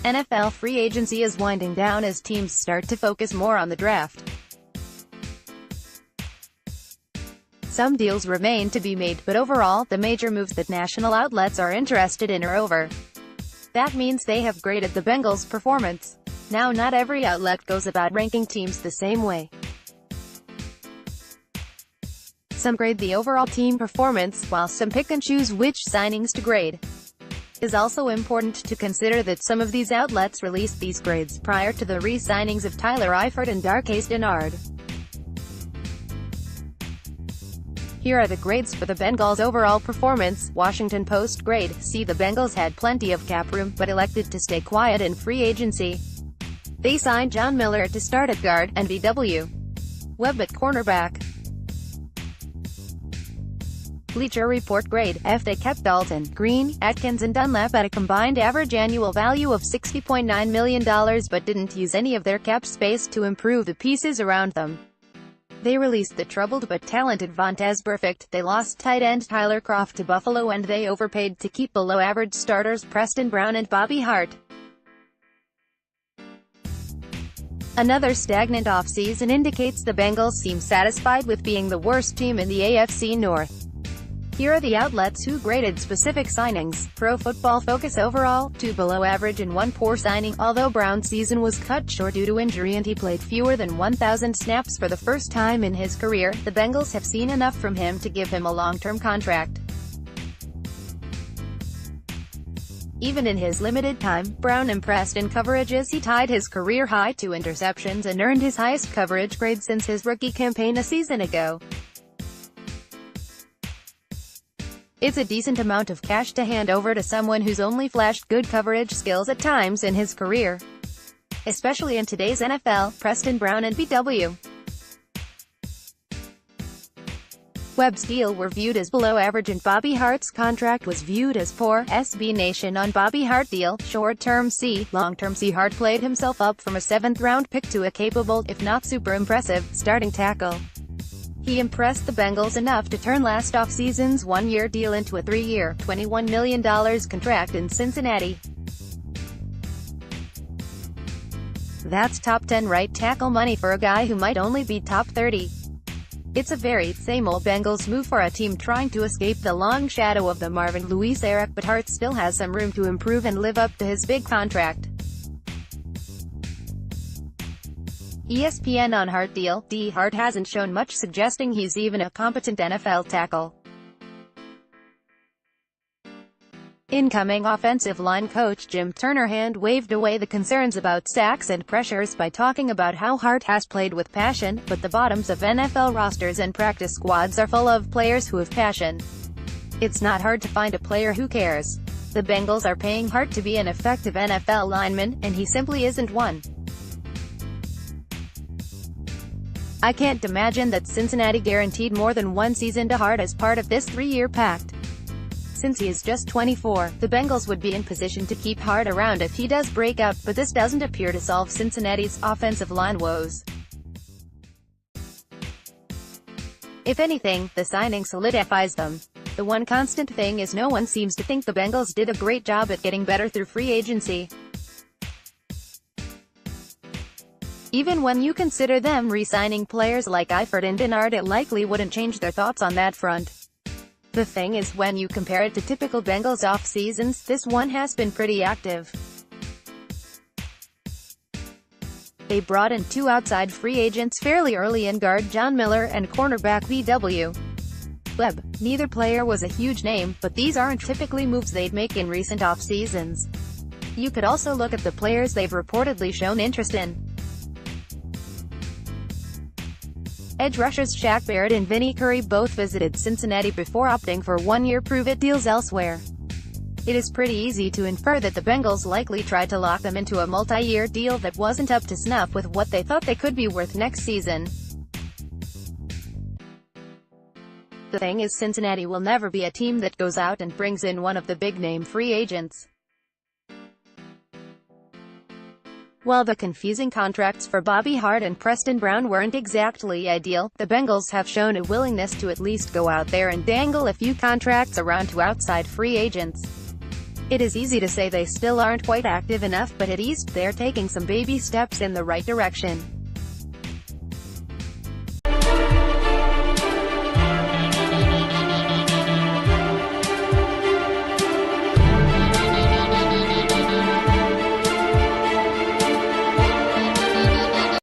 NFL free agency is winding down as teams start to focus more on the draft. Some deals remain to be made, but overall, the major moves that national outlets are interested in are over. That means they have graded the Bengals' performance. Now not every outlet goes about ranking teams the same way. Some grade the overall team performance, while some pick and choose which signings to grade. It is also important to consider that some of these outlets released these grades prior to the re-signings of Tyler Eifert and Darqueze Dennard. Here are the grades for the Bengals' overall performance. Washington Post grade: C. The Bengals had plenty of cap room, but elected to stay quiet in free agency. They signed John Miller to start at guard, and B.W. Webb at cornerback. Bleacher Report grade: F. They kept Dalton, Green, Atkins and Dunlap at a combined average annual value of $60.9 million, but didn't use any of their cap space to improve the pieces around them. They released the troubled but talented Vontaze Burfict, they lost tight end Tyler Kroft to Buffalo, and they overpaid to keep below-average starters Preston Brown and Bobby Hart. Another stagnant offseason indicates the Bengals seem satisfied with being the worst team in the AFC North. Here are the outlets who graded specific signings. Pro Football Focus: overall, 2 below average and 1 poor signing. Although Brown's season was cut short due to injury and he played fewer than 1,000 snaps for the first time in his career, the Bengals have seen enough from him to give him a long-term contract. Even in his limited time, Brown impressed in coverage as he tied his career high 2 interceptions and earned his highest coverage grade since his rookie campaign a season ago. It's a decent amount of cash to hand over to someone who's only flashed good coverage skills at times in his career. Especially in today's NFL, Preston Brown and B.W. Webb's deal were viewed as below average and Bobby Hart's contract was viewed as poor. SB Nation on Bobby Hart deal: short-term C, long-term C. Hart played himself up from a 7th-round pick to a capable, if not super impressive, starting tackle. He impressed the Bengals enough to turn last offseason's 1-year deal into a 3-year, $21 million contract in Cincinnati. That's top 10 right tackle money for a guy who might only be top 30. It's a very same-old Bengals move for a team trying to escape the long shadow of the Marvin Lewis era, but Hart still has some room to improve and live up to his big contract. ESPN on Hart deal: D. Hart hasn't shown much, suggesting he's even a competent NFL tackle. Incoming offensive line coach Jim Turner hand-waved away the concerns about sacks and pressures by talking about how Hart has played with passion, but the bottoms of NFL rosters and practice squads are full of players who have passion. It's not hard to find a player who cares. The Bengals are paying Hart to be an effective NFL lineman, and he simply isn't one. I can't imagine that Cincinnati guaranteed more than 1 season to Hart as part of this 3-year pact. Since he is just 24, the Bengals would be in position to keep Hart around if he does break out, but this doesn't appear to solve Cincinnati's offensive line woes. If anything, the signing solidifies them. The one constant thing is no one seems to think the Bengals did a great job at getting better through free agency. Even when you consider them re-signing players like Eifert and Dennard, it likely wouldn't change their thoughts on that front. The thing is, when you compare it to typical Bengals off-seasons, this one has been pretty active. They brought in 2 outside free agents fairly early in guard John Miller and cornerback B.W. Webb. Neither player was a huge name, but these aren't typically moves they'd make in recent off-seasons. You could also look at the players they've reportedly shown interest in. Edge rushers Shaq Barrett and Vinnie Curry both visited Cincinnati before opting for 1-year prove-it deals elsewhere. It is pretty easy to infer that the Bengals likely tried to lock them into a multi-year deal that wasn't up to snuff with what they thought they could be worth next season. The thing is, Cincinnati will never be a team that goes out and brings in one of the big-name free agents. While the confusing contracts for Bobby Hart and Preston Brown weren't exactly ideal, the Bengals have shown a willingness to at least go out there and dangle a few contracts around to outside free agents. It is easy to say they still aren't quite active enough, but at least they're taking some baby steps in the right direction.